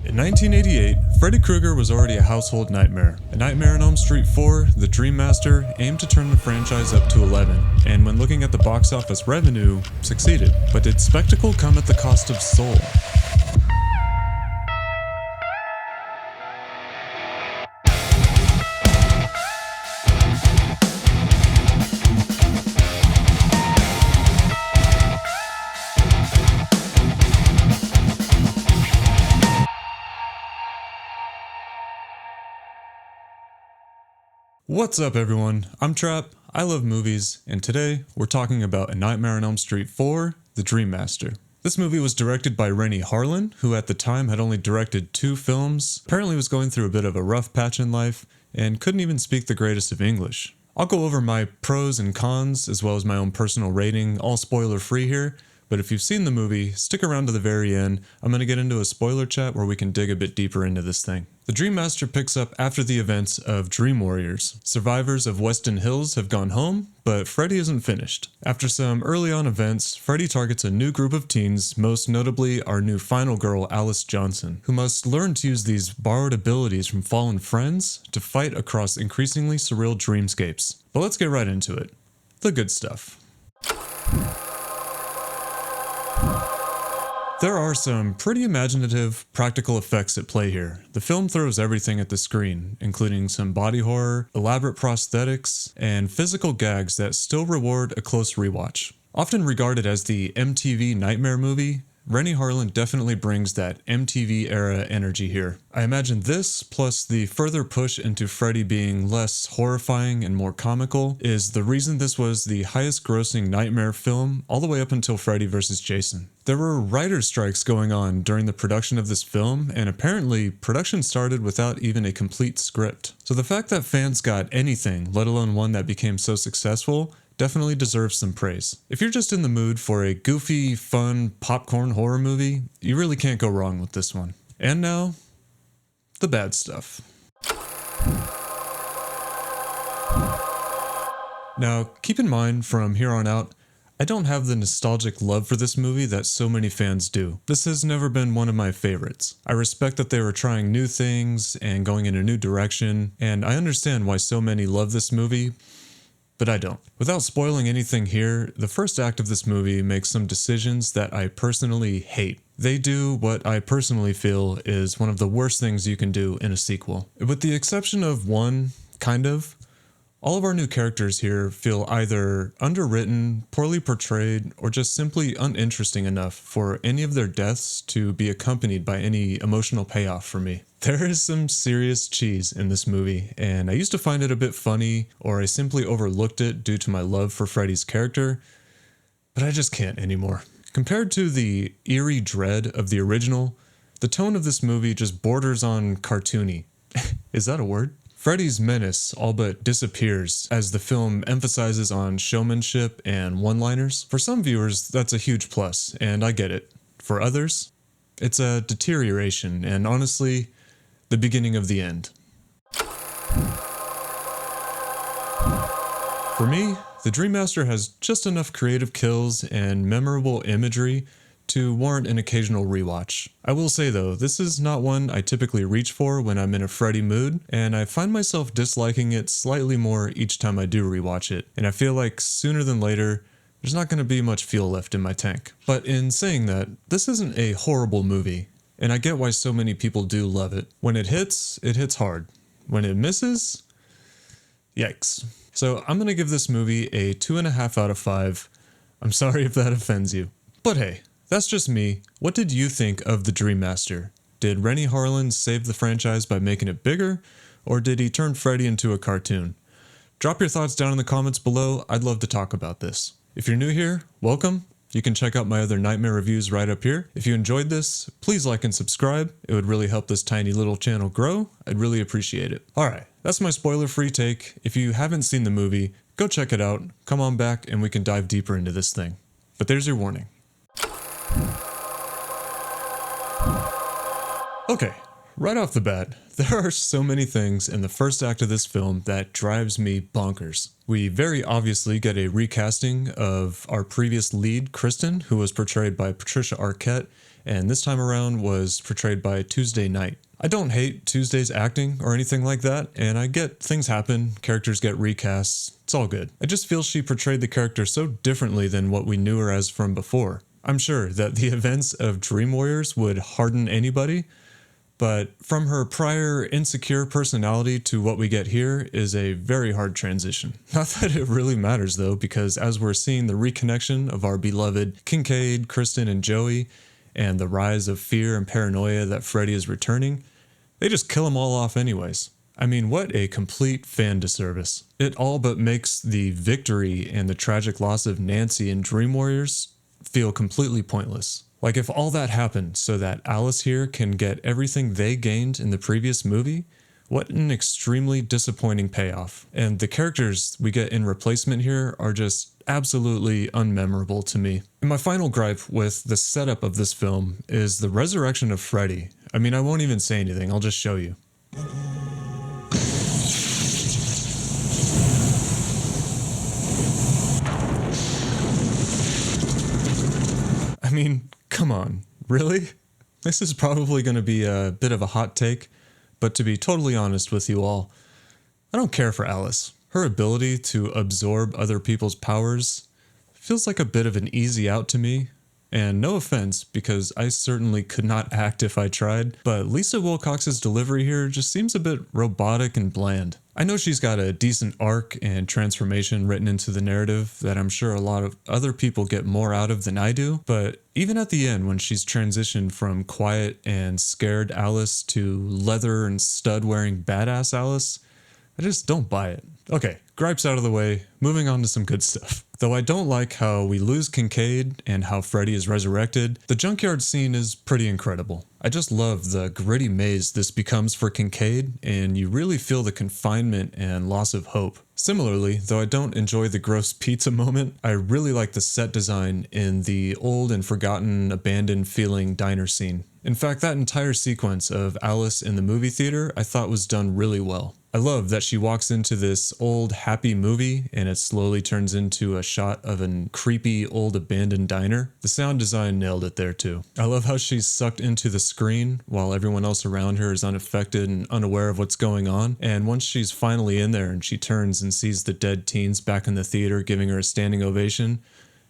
In 1988, Freddy Krueger was already a household nightmare. A Nightmare on Elm Street 4, the Dream Master aimed to turn the franchise up to 11, and when looking at the box office revenue, succeeded. But did spectacle come at the cost of soul? What's up everyone, I'm Trap, I love movies, and today we're talking about A Nightmare on Elm Street 4, The Dream Master. This movie was directed by Renny Harlin, who at the time had only directed 2 films, apparently was going through a bit of a rough patch in life, and couldn't even speak the greatest of English. I'll go over my pros and cons, as well as my own personal rating, all spoiler free here, but if you've seen the movie, stick around to the very end. I'm going to get into a spoiler chat where we can dig a bit deeper into this thing. The Dream Master picks up after the events of Dream Warriors. Survivors of Weston Hills have gone home, but Freddy isn't finished. After some early on events, Freddy targets a new group of teens, most notably our new final girl Alice Johnson, who must learn to use these borrowed abilities from fallen friends to fight across increasingly surreal dreamscapes. But let's get right into it. The good stuff. There are some pretty imaginative practical effects at play here. The film throws everything at the screen, including some body horror, elaborate prosthetics, and physical gags that still reward a close rewatch. Often regarded as the MTV nightmare movie, Renny Harlin definitely brings that MTV era energy here. I imagine this, plus the further push into Freddy being less horrifying and more comical, is the reason this was the highest grossing nightmare film all the way up until Freddy vs. Jason. There were writer's strikes going on during the production of this film, and apparently production started without even a complete script. So the fact that fans got anything, let alone one that became so successful, definitely deserves some praise. If you're just in the mood for a goofy, fun, popcorn horror movie, you really can't go wrong with this one. And now, the bad stuff. Now, keep in mind from here on out, I don't have the nostalgic love for this movie that so many fans do. This has never been one of my favorites. I respect that they were trying new things and going in a new direction, and I understand why so many love this movie, but I don't. Without spoiling anything here, the first act of this movie makes some decisions that I personally hate. They do what I personally feel is one of the worst things you can do in a sequel. With the exception of one, kind of, all of our new characters here feel either underwritten, poorly portrayed, or just simply uninteresting enough for any of their deaths to be accompanied by any emotional payoff for me. There is some serious cheese in this movie, and I used to find it a bit funny, or I simply overlooked it due to my love for Freddy's character, but I just can't anymore. Compared to the eerie dread of the original, the tone of this movie just borders on cartoony. Is that a word? Freddy's menace all but disappears as the film emphasizes on showmanship and one-liners. For some viewers, that's a huge plus, and I get it. For others, it's a deterioration, and honestly, the beginning of the end. For me, the Dream Master has just enough creative kills and memorable imagery to warrant an occasional rewatch. I will say though, this is not one I typically reach for when I'm in a Freddy mood, and I find myself disliking it slightly more each time I do rewatch it, and I feel like sooner than later, there's not going to be much fuel left in my tank. But in saying that, this isn't a horrible movie, and I get why so many people do love it. When it hits hard. When it misses, yikes. So I'm going to give this movie a 2.5 out of 5. I'm sorry if that offends you. But hey, that's just me. What did you think of The Dream Master? Did Renny Harlin save the franchise by making it bigger, or did he turn Freddy into a cartoon? Drop your thoughts down in the comments below. I'd love to talk about this. If you're new here, welcome. You can check out my other nightmare reviews right up here. If you enjoyed this, please like and subscribe. It would really help this tiny little channel grow. I'd really appreciate it. Alright, that's my spoiler-free take. If you haven't seen the movie, go check it out. Come on back and we can dive deeper into this thing. But there's your warning. Okay, Right off the bat, there are so many things in the first act of this film that drives me bonkers. We very obviously get a recasting of our previous lead, Kristen, who was portrayed by Patricia Arquette, and this time around was portrayed by Tuesday Knight. I don't hate Tuesday's acting or anything like that, and I get things happen, characters get recasts, it's all good. I just feel she portrayed the character so differently than what we knew her as from before. I'm sure that the events of Dream Warriors would harden anybody, but from her prior insecure personality to what we get here is a very hard transition. Not that it really matters though, because as we're seeing the reconnection of our beloved Kincaid, Kristen, and Joey, and the rise of fear and paranoia that Freddy is returning, they just kill them all off anyways. I mean, what a complete fan disservice. It all but makes the victory and the tragic loss of Nancy in Dream Warriors feel completely pointless. Like if all that happened so that Alice here can get everything they gained in the previous movie, what an extremely disappointing payoff. And the characters we get in replacement here are just absolutely unmemorable to me. And my final gripe with the setup of this film is the resurrection of Freddy. I mean, I won't even say anything, I'll just show you. I mean, come on, really? This is probably going to be a bit of a hot take, but to be totally honest with you all, I don't care for Alice. Her ability to absorb other people's powers feels like a bit of an easy out to me. And no offense, because I certainly could not act if I tried, but Lisa Wilcox's delivery here just seems a bit robotic and bland. I know she's got a decent arc and transformation written into the narrative that I'm sure a lot of other people get more out of than I do, but even at the end when she's transitioned from quiet and scared Alice to leather and stud wearing badass Alice, I just don't buy it. Okay, gripes out of the way, moving on to some good stuff. Though I don't like how we lose Kincaid and how Freddy is resurrected, the junkyard scene is pretty incredible. I just love the gritty maze this becomes for Kincaid, and you really feel the confinement and loss of hope. Similarly, though I don't enjoy the gross pizza moment, I really like the set design in the old and forgotten, abandoned feeling diner scene. In fact, that entire sequence of Alice in the movie theater I thought was done really well. I love that she walks into this old happy movie and it slowly turns into a shot of a creepy old abandoned diner. The sound design nailed it there too. I love how she's sucked into the screen while everyone else around her is unaffected and unaware of what's going on. And once she's finally in there and she turns and sees the dead teens back in the theater giving her a standing ovation,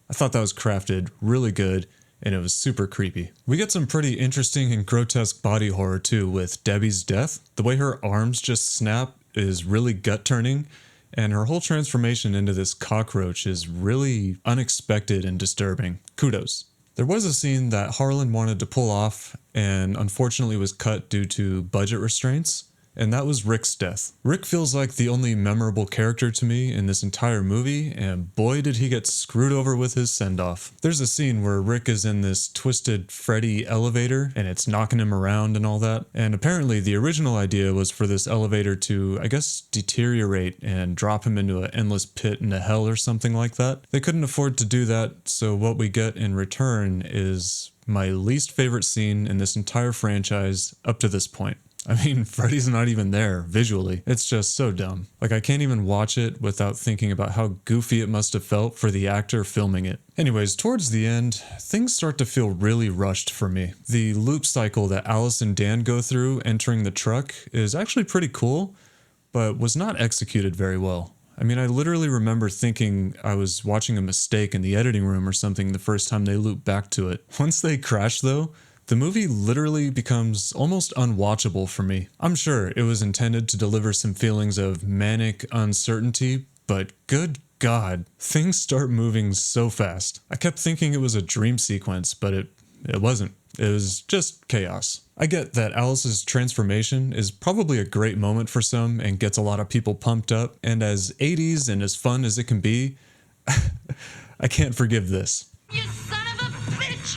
I thought that was crafted really good. And it was super creepy. We get some pretty interesting and grotesque body horror too with Debbie's death. The way her arms just snap is really gut-turning, and her whole transformation into this cockroach is really unexpected and disturbing. Kudos. There was a scene that Harlin wanted to pull off and unfortunately was cut due to budget restraints, and that was Rick's death. Rick feels like the only memorable character to me in this entire movie, and boy did he get screwed over with his send-off. There's a scene where Rick is in this twisted Freddy elevator, and it's knocking him around and all that, and apparently the original idea was for this elevator to, I guess, deteriorate and drop him into an endless pit into hell or something like that. They couldn't afford to do that, so what we get in return is my least favorite scene in this entire franchise up to this point. I mean, Freddy's not even there, visually. It's just so dumb. Like, I can't even watch it without thinking about how goofy it must have felt for the actor filming it. Anyways, towards the end, things start to feel really rushed for me. The loop cycle that Alice and Dan go through entering the truck is actually pretty cool, but was not executed very well. I mean, I literally remember thinking I was watching a mistake in the editing room or something the first time they looped back to it. Once they crash, though, the movie literally becomes almost unwatchable for me. I'm sure it was intended to deliver some feelings of manic uncertainty, but good God, things start moving so fast. I kept thinking it was a dream sequence, but it wasn't. It was just chaos. I get that Alice's transformation is probably a great moment for some and gets a lot of people pumped up, and as 80s and as fun as it can be, I can't forgive this. You son of a bitch!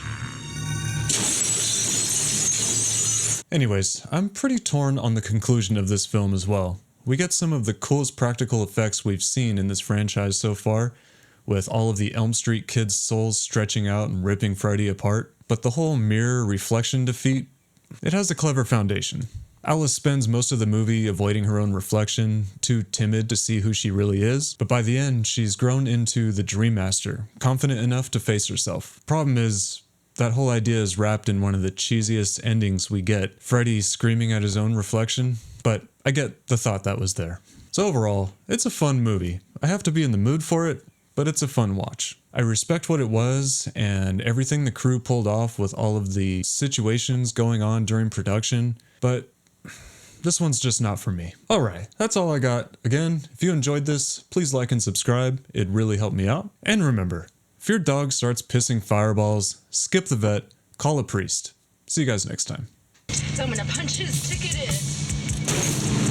Anyways, I'm pretty torn on the conclusion of this film as well. We get some of the coolest practical effects we've seen in this franchise so far, with all of the Elm Street kids' souls stretching out and ripping Freddy apart, but the whole mirror reflection defeat it has a clever foundation. Alice spends most of the movie avoiding her own reflection, too timid to see who she really is, but by the end, she's grown into the Dream Master, confident enough to face herself. Problem is, that whole idea is wrapped in one of the cheesiest endings we get, Freddy screaming at his own reflection, but I get the thought that was there. So overall, it's a fun movie. I have to be in the mood for it, but it's a fun watch. I respect what it was and everything the crew pulled off with all of the situations going on during production, but this one's just not for me. Alright, that's all I got. Again, if you enjoyed this, please like and subscribe. It really helped me out. And remember, if your dog starts pissing fireballs, skip the vet, call a priest. See you guys next time. So I'm gonna punch his ticket in.